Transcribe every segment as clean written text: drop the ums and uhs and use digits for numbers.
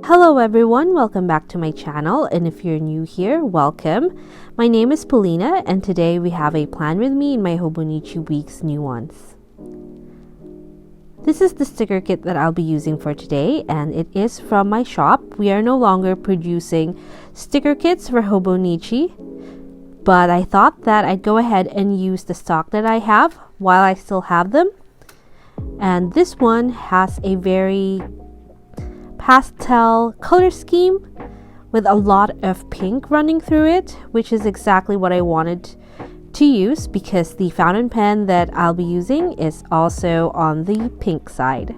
Hello everyone, welcome back to my channel, and if you're new here, welcome. My name is Filipina, and today we have a plan with me in my Hobonichi Week's Nuance. This is the sticker kit that I'll be using for today, and it is from my shop. We are no longer producing sticker kits for Hobonichi, but I thought that I'd go ahead and use the stock that I have while I still have them. And this one has a very pastel color scheme with a lot of pink running through it, which is exactly what I wanted to use because the fountain pen that I'll be using is also on the pink side.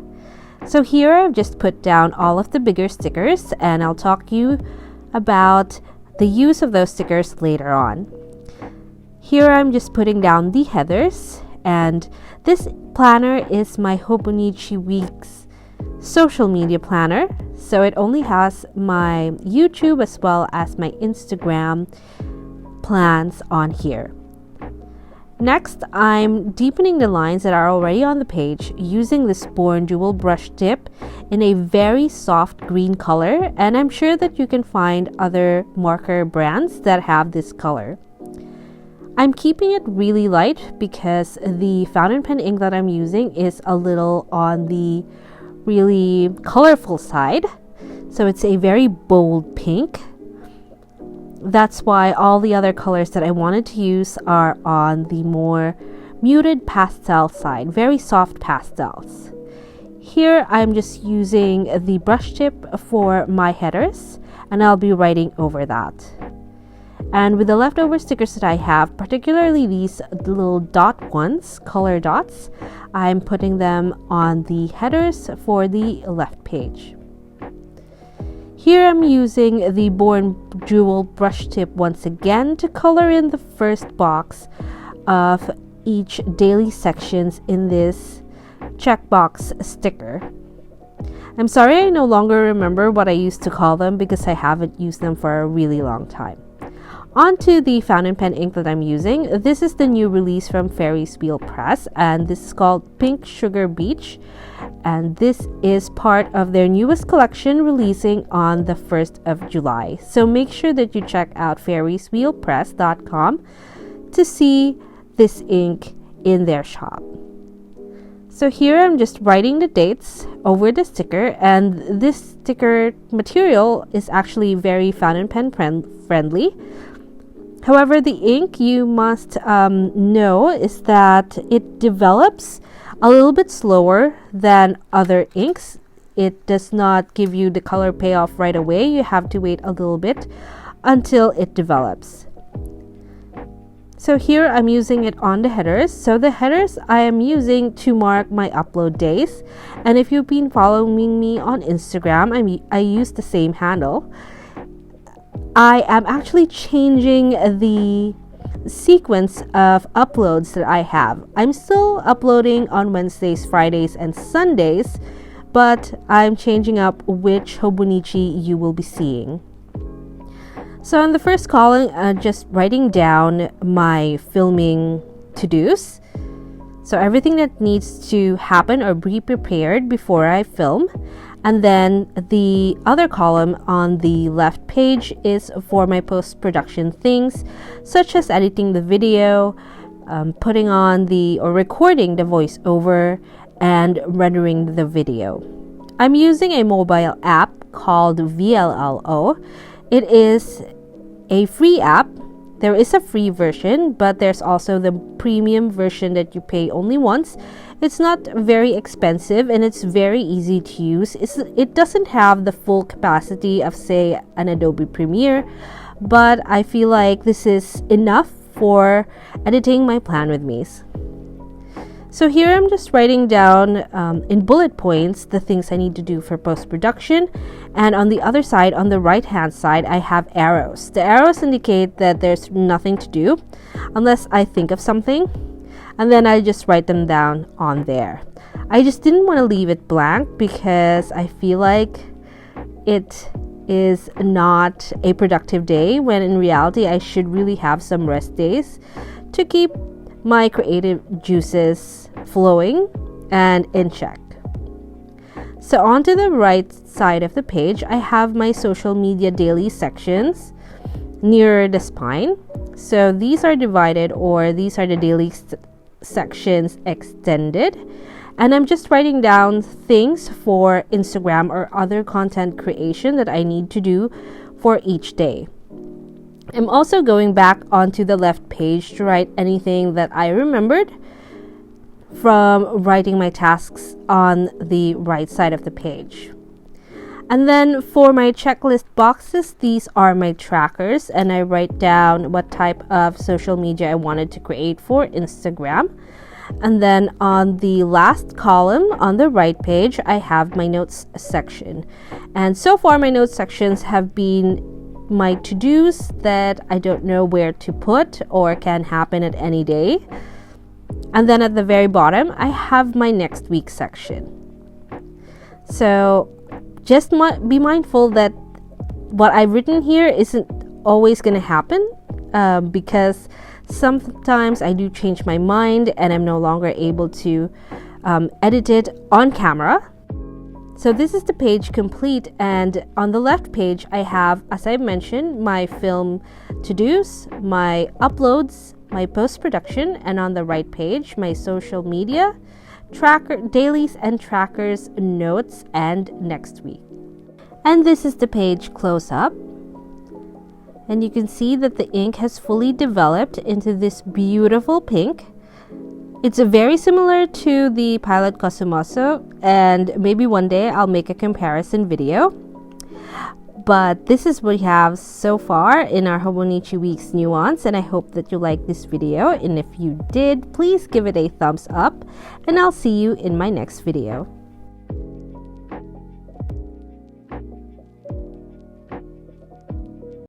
So here I've just put down all of the bigger stickers, and I'll talk to you about the use of those stickers later on. Here I'm just putting down the headers, and this planner is my Hobonichi Week's social media planner, so it only has my YouTube as well as my Instagram plans on here. Next, I'm deepening the lines that are already on the page using this Born Jewel brush tip in a very soft green color, and I'm sure that you can find other marker brands that have this color. I'm keeping it really light because the fountain pen ink that I'm using is a little on the really colorful side, so it's a very bold pink. That's why all the other colors that I wanted to use are on the more muted pastel side, very soft pastels. Here I'm just using the brush tip for my headers, and I'll be writing over that. And with the leftover stickers that I have, particularly these little dot ones, color dots, I'm putting them on the headers for the left page. Here I'm using the Born Jewel brush tip once again to color in the first box of each daily sections in this checkbox sticker. I'm sorry I no longer remember what I used to call them because I haven't used them for a really long time. Onto the fountain pen ink that I'm using. This is the new release from Ferris Wheel Press, and this is called Pink Sugar Beach, and this is part of their newest collection releasing on the 1st of July. So make sure that you check out ferriswheelpress.com to see this ink in their shop. So here I'm just writing the dates over the sticker, and this sticker material is actually very fountain pen friendly. However, the ink, you must know, is that it develops a little bit slower than other inks. It does not give you the color payoff right away. You have to wait a little bit until it develops. So here I'm using it on the headers. So the headers I am using to mark my upload days. And if you've been following me on Instagram, I use the same handle. I am actually changing the sequence of uploads that I have. I'm still uploading on Wednesdays, Fridays, and Sundays, but I'm changing up which Hobonichi you will be seeing. So in the first column, just writing down my filming to-dos. So everything that needs to happen or be prepared before I film. And then the other column on the left page is for my post-production things, such as editing the video, putting on or recording the voiceover, and rendering the video. I'm using a mobile app called VLLO. It is a free app. There is a free version, but there's also the premium version that you pay only once. It's not very expensive, and it's very easy to use. It doesn't have the full capacity of, say, an Adobe Premiere, but I feel like this is enough for editing my plan with me's. So here I'm just writing down in bullet points the things I need to do for post-production, and on the other side, on the right-hand side, I have arrows. The arrows indicate that there's nothing to do unless I think of something, and then I just write them down on there. I just didn't want to leave it blank because I feel like it is not a productive day, when in reality I should really have some rest days to keep my creative juices flowing and in check. So onto the right side of the page, I have my social media daily sections near the spine. So these are divided, or these are the daily sections extended. And I'm just writing down things for Instagram or other content creation that I need to do for each day. I'm also going back onto the left page to write anything that I remembered from writing my tasks on the right side of the page. And then for my checklist boxes, these are my trackers, and I write down what type of social media I wanted to create for Instagram. And then on the last column on the right page, I have my notes section. And so far my notes sections have been my to-dos that I don't know where to put or can happen at any day. And then at the very bottom, I have my next week section. So just be mindful that what I've written here isn't always going to happen because sometimes I do change my mind and I'm no longer able to edit it on camera. So this is the page complete, and on the left page I have, as I mentioned, my film to-dos, my uploads, my post-production, and on the right page my social media, tracker, dailies and trackers, notes, and next week. And this is the page close up. And you can see that the ink has fully developed into this beautiful pink. It's very similar to the Pilot Cosmoso, and maybe one day I'll make a comparison video. But this is what we have so far in our Hobonichi Week's Nuance, and I hope that you liked this video. And if you did, please give it a thumbs up, and I'll see you in my next video.